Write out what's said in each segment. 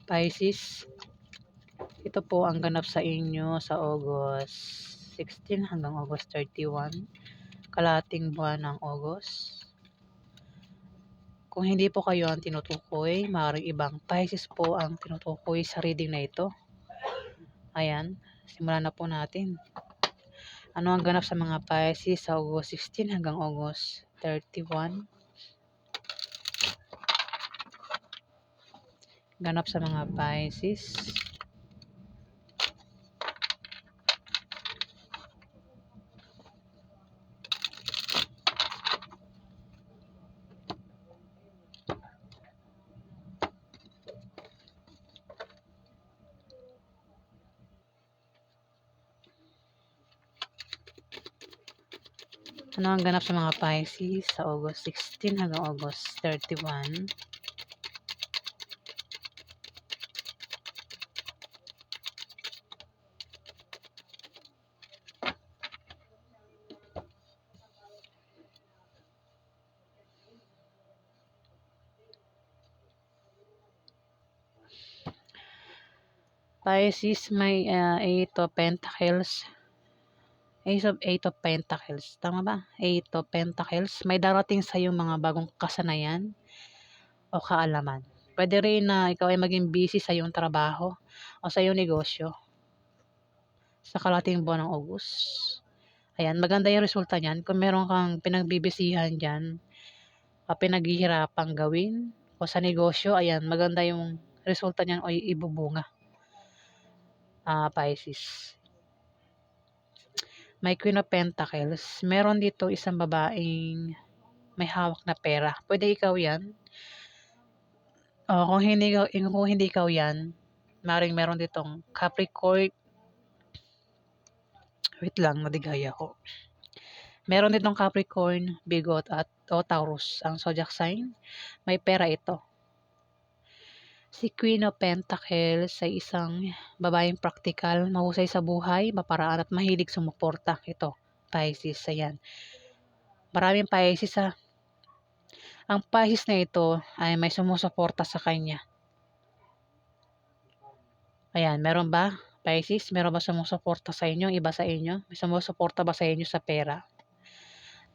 Pisces, ito po ang ganap sa inyo sa August 16 hanggang August 31, kalahating buwan ng August. Kung hindi po kayo ang tinutukoy, maaaring ibang Pisces po ang tinutukoy sa reading na ito. Ayan, simulan na po natin. Ano ang ganap sa mga Pisces sa August 16 hanggang August 31? Ganap sa mga Pisces. Ano ang ganap sa mga Pisces sa August 16 hanggang August 31? Pisces may Eight of Pentacles. Eight of Pentacles. Tama ba? Eight of Pentacles. May darating sa yung mga bagong kasanayan o kaalaman. Pwede rin na ikaw ay maging busy sa iyong trabaho o sa iyong negosyo sa kalating buwan ng August. Ayan, maganda yung resulta niyan. Kung meron kang pinagbibisihan dyan, pinaghihirapang gawin o sa negosyo, ayan, maganda yung resulta niyan o ibubunga. Pisces. May Queen of Pentacles. Meron dito isang babaeng may hawak na pera. Pwede ikaw yan. Kung hindi ikaw yan, maring meron ditong Capricorn. Wait lang, nadigaya ko. Meron ditong Capricorn, Bigot at Taurus. Ang zodiac sign, may pera ito. Si Queen of Pentacles ay isang babaeng praktikal, mahusay sa buhay, maparaan at mahilig sumuporta. Ito, Pisces, ayan. Maraming Pisces ha. Ang Pisces na ito ay may sumusuporta sa kanya. Ayan, meron ba? Pisces, meron ba sumusuporta sa inyo? Iba sa inyo? May sumusuporta ba sa inyo sa pera?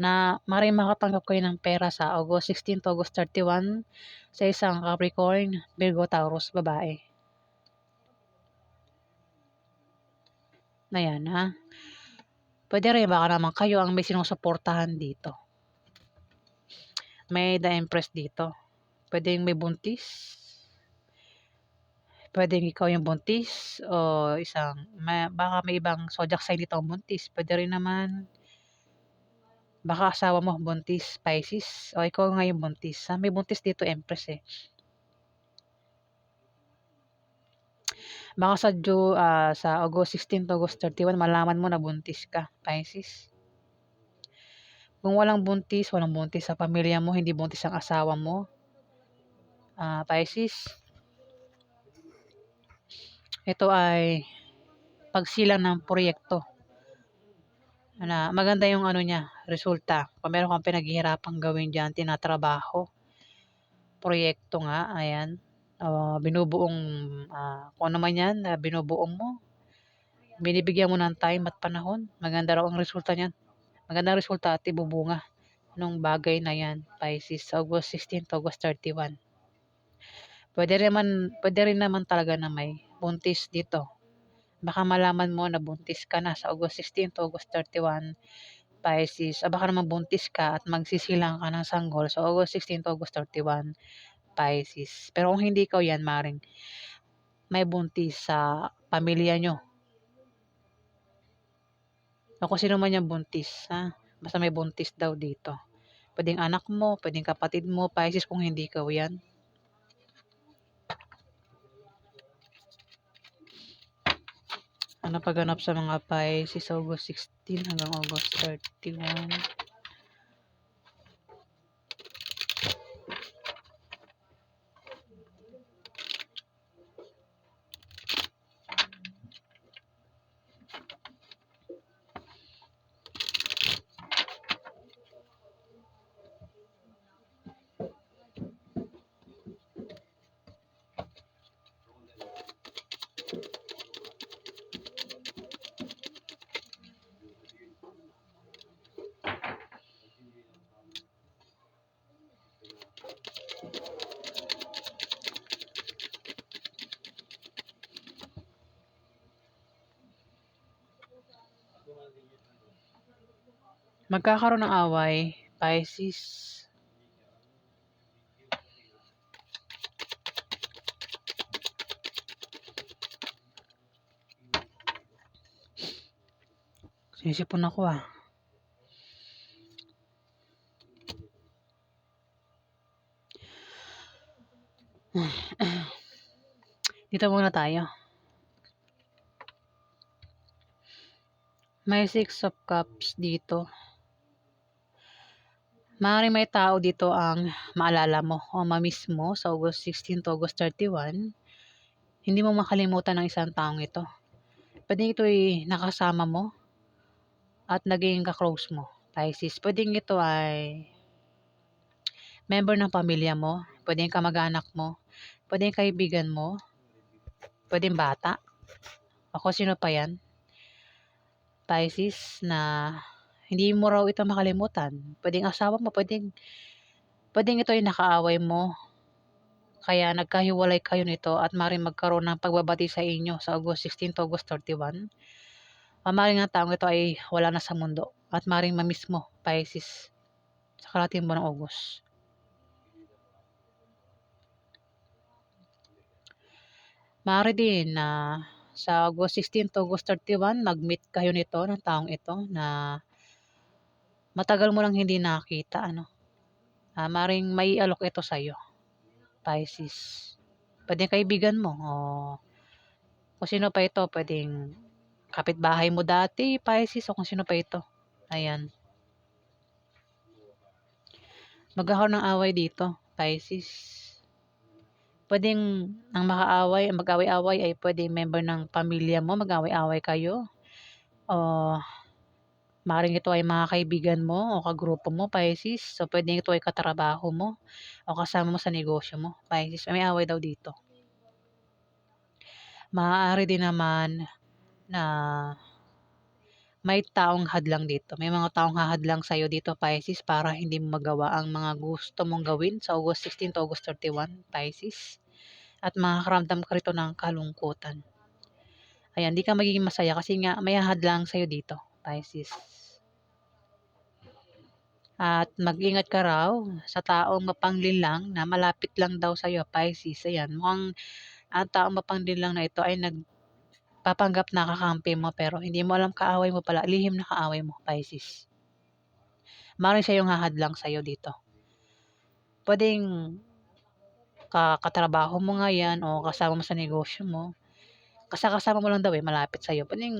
Na maaaring makatanggap kayo ng pera sa August 16 to August 31 sa isang Capricorn, Virgo, Taurus, babae. Ayan ha. Pwede rin baka naman kayo ang may sinusuportahan dito. May The Empress dito. Pwedeng may buntis. Pwedeng ikaw yung buntis o baka may ibang zodiac sign dito ang buntis. Pwede rin naman baka asawa mo buntis, Pisces, o ikaw nga yung buntis. May buntis dito, Empress eh. Baka sa August 16 to August 31, malaman mo na buntis ka, Pisces. Kung walang buntis sa pamilya mo, hindi buntis ang asawa mo, Pisces. Ito ay pagsilang ng proyekto. Maganda yung resulta. Kung meron kang pinaghihirapang gawin dyan, tinatrabaho, proyekto nga, ayan, binubuong, kung ano man yan, binubuong mo, binibigyan mo ng time at panahon, maganda raw ang resulta niyan. Magandang resulta at ibubunga nung bagay na yan, Pisces, August 16 to August 31. Pwede rin naman talaga na may buntis dito. Baka malaman mo na buntis ka na sa August 16 to August 31, Pisces. Baka naman buntis ka at magsisilang ka ng sanggol sa August 16 to August 31, Pisces. Pero kung hindi ikaw yan, maring may buntis sa pamilya nyo. O kung sino man yung buntis, ha? Basta may buntis daw dito. Pwedeng anak mo, pwedeng kapatid mo, Pisces, kung hindi ikaw yan. Ano pagganap sa mga Pisces August 16 hanggang August 31? Magkakaroon ng away, Pisces. Sinisipon ako ah. Dito muna tayo. May 6 of Cups dito. Maaaring may tao dito ang maalala mo o mamiss mo sa August 16 to August 31. Hindi mo makalimutan ang isang taong ito. Pwedeng ito'y nakasama mo at naging ka-close mo, Pisces. Pwedeng ito ay member ng pamilya mo, pwedeng kamag-anak mo, pwedeng kaibigan mo, pwedeng bata, o kung sino pa yan, Pisces, na hindi mo raw ito makalimutan. Pwedeng asawa mo, pwedeng ito ay nakaaway mo, kaya nagkahiwalay kayo nito at maaaring magkaroon ng pagbabati sa inyo sa August 16 to August 31. Maaaring ang taong ito ay wala na sa mundo at maaaring mamiss mo, Pisces, sa kalating buwan ng August. Maaari din na sa August 16 to August 31, mag-meet kayo nito ng taong ito na matagal mo nang hindi nakita, ano. Maaaring maialok ito sa'yo, Pisces. Pwedeng kaibigan mo o kung sino pa ito, pwedeng kapitbahay mo dati, Pisces, o kung sino pa ito. Ayan. Magkakaroon ng away dito, Pisces. Pwedeng ang mag-away-away ay pwedeng member ng pamilya mo, mag-away-away kayo. O maaaring ito ay mga kaibigan mo o kagrupo mo, Pisces. So, pwedeng ito ay katrabaho mo o kasama mo sa negosyo mo, Pisces. May away daw dito. Maaari din naman na may taong hadlang dito. May mga taong hahadlang sa'yo dito, Pisces, para hindi mo magawa ang mga gusto mong gawin sa August 16 to August 31, Pisces. At makakaramdam ka rito ng kalungkutan. Ayan, di ka magiging masaya kasi nga may hadlang sa'yo dito, Pisces. At mag-ingat ka raw sa taong mapanglinlang na malapit lang daw sa'yo, Pisces. Ayan, mukhang ang taong mapanglinlang na ito ay nagpapanggap na kakampi mo pero hindi mo alam kaaway mo pala, lihim na kaaway mo, Pisces. Maaaring siya yung hahadlang sa'yo dito. Pwedeng katrabaho mo nga yan o kasama mo sa negosyo mo. Kasama mo lang daw malapit sa'yo. Pwedeng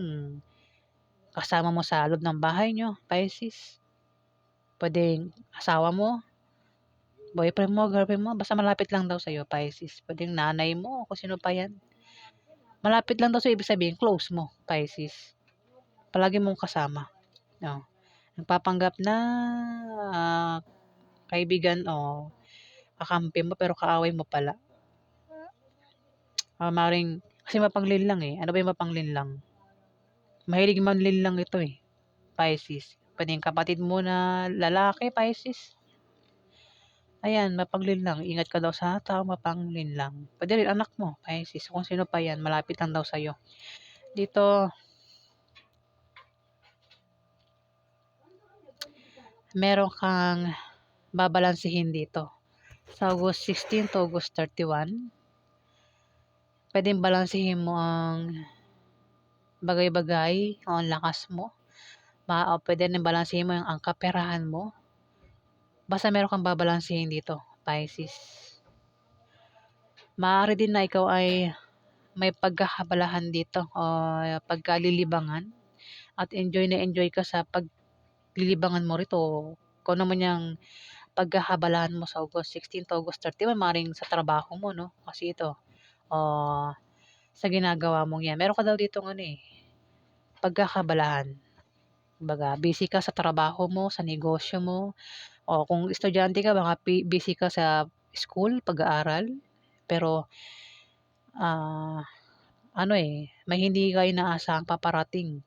kasama mo sa loob ng bahay nyo, Pisces. Pwedeng asawa mo, boyfriend mo, girlfriend mo, basta malapit lang daw sa'yo, Pisces. Pwedeng nanay mo, kung sino pa yan. Malapit lang daw sa'yo, ibig sabihin, close mo, Pisces. Palagi mong kasama. No. Nagpapanggap na kaibigan o kakampi mo pero kaaway mo pala. Maaaring, kasi mapanglinlang eh. Ano ba yung mapanglinlang? Mahilig manlinlang ito eh, Pisces. Pwedeng kapatid mo na lalaki, Pisces. Ayan, mapanglinlang. Ingat ka daw sa tao mapanglinlang. Pwede rin anak mo, Pisces. Kung sino pa yan, malapit lang daw sa'yo. Dito, meron kang babalansihin dito. Sa August 16 to August 31, pwedeng balansihin mo ang bagay-bagay o ang lakas mo. O pwede rin balansihin mo ang kaperahan mo. Basta meron kang babalansihin dito, Pisces. Maaari din na ikaw ay may pagkakabalahan dito o pagkalilibangan at enjoy na enjoy ka sa paglilibangan mo rito. Kung ano man yung pagkakabalahan mo sa August 16 to August 31, maaaring sa trabaho mo, no? Kasi ito, sa ginagawa mong yan. Meron ka daw dito pagkakabalahan. Kumbaga, busy ka sa trabaho mo, sa negosyo mo, o kung estudyante ka, baka busy ka sa school, pag-aaral. Pero, may hindi kayo inaasahang paparating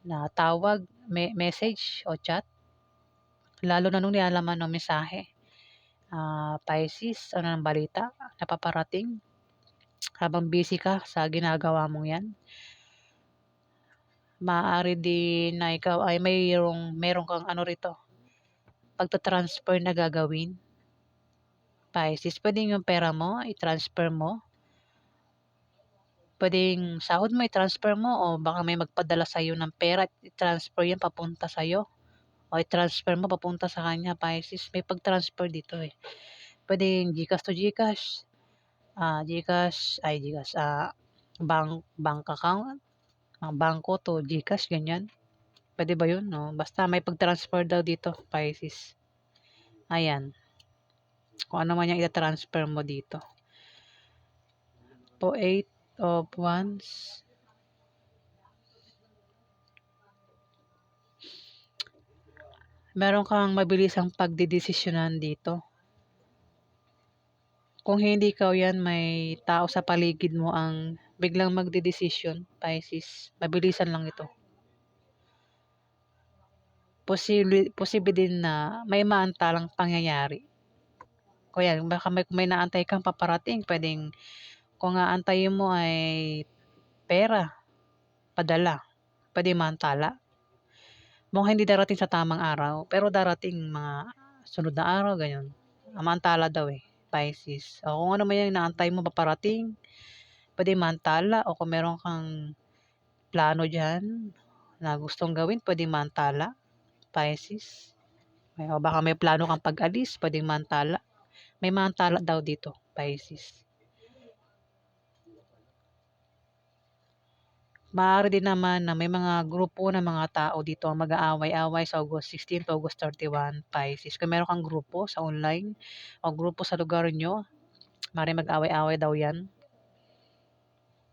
na tawag, message o chat. Lalo na nung nilalaman ng mensahe. Pisces, ano ng balita na paparating habang busy ka sa ginagawa mong yan. Maaari din na ikaw ay meron kang ano rito, pagta-transfer na gagawin, Pisces. Puwedeng yung pera mo i-transfer mo, puwedeng sahod mo i-transfer mo o baka may magpadala sa'yo ng pera at i-transfer yan papunta sa'yo o i-transfer mo papunta sa kanya, Pisces. May pag-transfer dito, eh. Puwedeng GCash to GCash, GCash, bank account, bangko to GCash, ganyan. Puwede ba 'yun, 'no? Basta may pag-transfer daw dito, Pisces. Ayan, kung ano man 'yang ita-transfer mo dito. Po 8 of Wands. Meron kang mabilisang pagdedesisyonan dito. Kung hindi ikaw 'yan, may tao sa paligid mo ang biglang magdedesisyon, Pisces. Mabilisan lang ito. Posible din na may maantalang pangyayari. O 'yan, baka may naantay kang paparating, puwedeng kung aantayin mo ay pera, padala, puwede maantala. Mukhang hindi darating sa tamang araw, pero darating mga sunod na araw, gano'n. Maantala daw, eh, Pisces. O kung ano man 'yang inaantay mo paparating, puwede maantala o kung meron kang plano diyan na gustong gawin, puwedeng maantala, Pisces. O baka may plano kang pag-alis, puwedeng maantala. May maantala daw dito, Pisces. Maaari din naman na may mga grupo ng mga tao dito ang mag-aaway-away sa August 16 to August 31, Pisces. Kung meron kang grupo sa online o grupo sa lugar nyo, maaaring mag-away-away daw yan.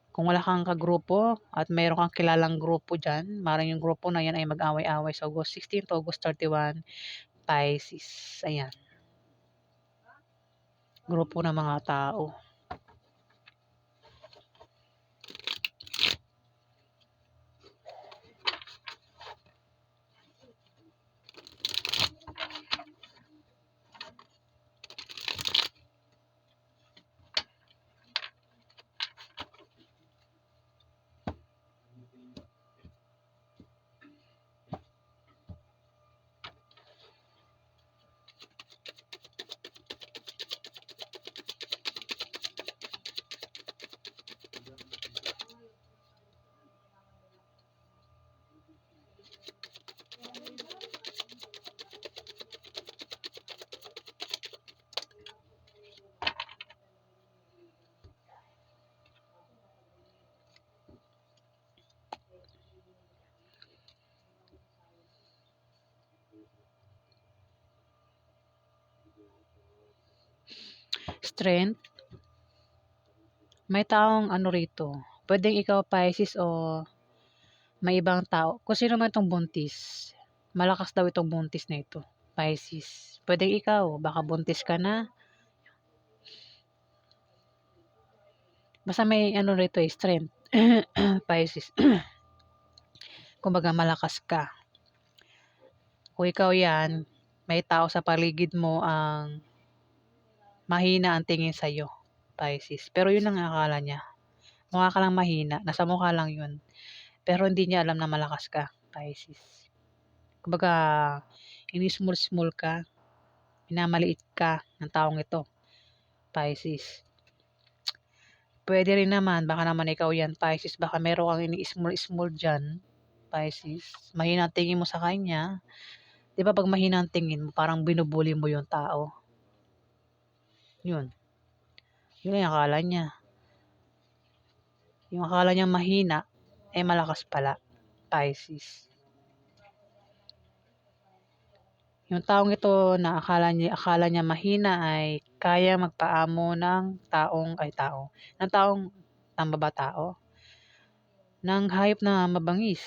Kung wala kang kagrupo at meron kang kilalang grupo dyan, maaaring yung grupo na yan ay mag-away-away sa August 16 to August 31, Pisces. Ayan. Grupo ng mga tao. Strength. May taong ano rito, puwedeng ikaw, Pisces, o may ibang tao. Kung sino man 'tong buntis, malakas daw itong buntis na ito, Pisces. Puwedeng ikaw, baka buntis ka na. Basta may ano rito, eh, strength, Pisces. Kumbaga malakas ka. Kung ikaw 'yan, may tao sa paligid mo ang mahina ang tingin sa'yo, Pisces. Pero 'yun lang ang akala niya. Mukha ka lang mahina, nasa mukha lang 'yun. Pero hindi niya alam na malakas ka, Pisces. Kumbaga ini-small-small ka, minamaliit ka ng taong ito, Pisces. Puwede rin naman, baka naman ikaw 'yan, Pisces, baka meron kang ini-small-small diyan, Pisces. Mahina ang tingin mo sa kanya. 'Di ba 'pag mahina ang tingin mo, parang binubully mo yung tao? 'Yun. 'Yun ang akala niya. Yung akala niya mahina, eh malakas pala, Pisces. Yung taong ito na akala niya mahina ay kaya magpaamo ng tama ba tao? Ng hayop na mabangis.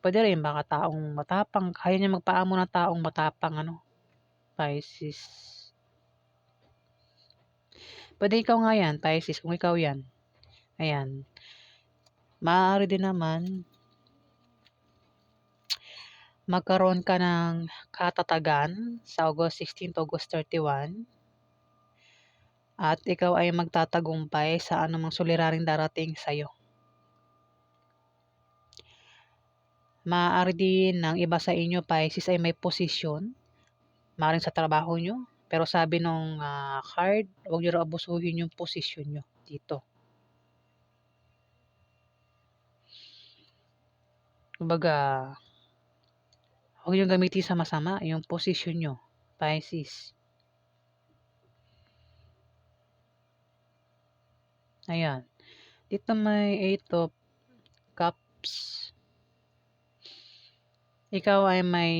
Puwede rin baka taong matapang, kaya niya magpaamo ng taong matapang ano, Pisces. Puwede ikaw nga 'yan, Pisces, kung ikaw 'yan. Ayan. Maaari din naman magkaroon ka ng katatagan sa August 16 to August 31 at ikaw ay magtatagumpay sa anumang suliraning darating sa'yo. Maaari din ng iba sa inyo, Pisces, ay may posisyon, maaaring sa trabaho nyo. Pero sabi nung card, huwag nyo raw abusuhin yung posisyon nyo dito. Kumbaga, huwag nyo gamitin sa masama yung posisyon nyo, Pisces. Ayan. Dito may 8 of Cups. Ikaw ay may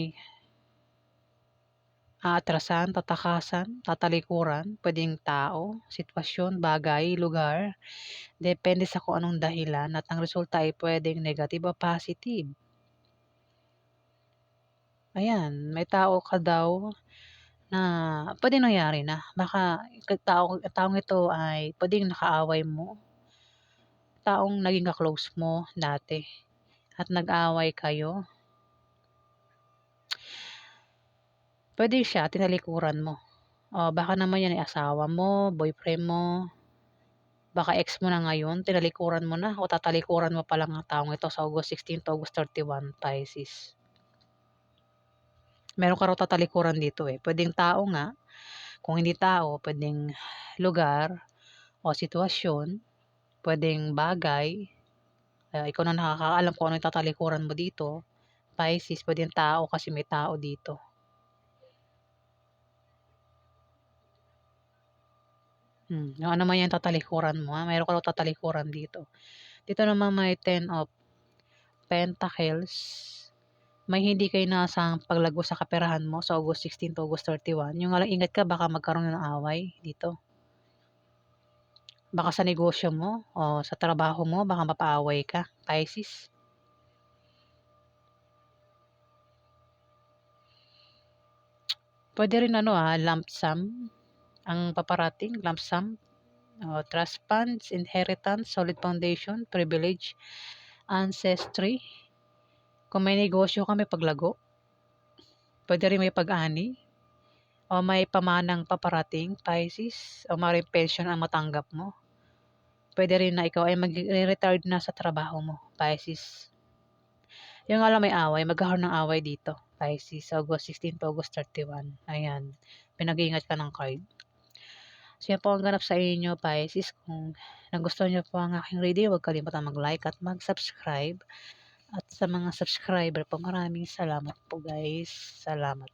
aatrasan, tatakasan, tatalikuran, pwedeng tao, sitwasyon, bagay, lugar. Depende sa kung anong dahilan at ang resulta ay pwedeng negative o positive. Ayan, may tao ka daw na pwedeng nangyari na. Baka taong ito ay pwedeng nakaaway mo, taong naging ka-close mo dati at nag-away kayo. Pwede siya, tinalikuran mo. O baka naman yan ay asawa mo, boyfriend mo, baka ex mo na ngayon, tinalikuran mo na o tatalikuran mo pa lang ang taong ito sa August 16 to August 31, Pisces. Meron ka raw tatalikuran dito eh. Pwedeng tao nga, kung hindi tao, pwedeng lugar o sitwasyon, pwedeng bagay. Ikaw na nakakaalam kung ano yung tatalikuran mo dito. Pisces, pwedeng tao kasi may tao dito. Yung ano man yan tatalikuran mo, mayroon ka raw tatalikuran dito. Dito naman may 10 of Pentacles. May hindi kayo inaasahang paglago sa kaperahan mo sa August 16 to August 31. Yung alang ingat ka, baka magkaroon ng away dito. Baka sa negosyo mo o sa trabaho mo, baka mapaaway ka, Pisces. Pwede rin lump sum ang paparating, lump sum, trust funds, inheritance, solid foundation, privilege, ancestry. Kung may negosyo ka, may paglago. Pwede rin may pag-ani o may pamanang paparating, Pisces, o maaaring pension ang matanggap mo. Pwede rin na ikaw ay mag-retired na sa trabaho mo, Pisces. Yung nga lang may away, magkakaroon ng away dito, Pisces, August 16 to August 31. Ayan, pinag-iingat ka ng card. So yan po ang ganap sa inyo, Pisces. Kung nagustuhan nyo po ang aking reading, huwag kalimutan mag-like at mag-subscribe. At sa mga subscriber po, maraming salamat po guys. Salamat.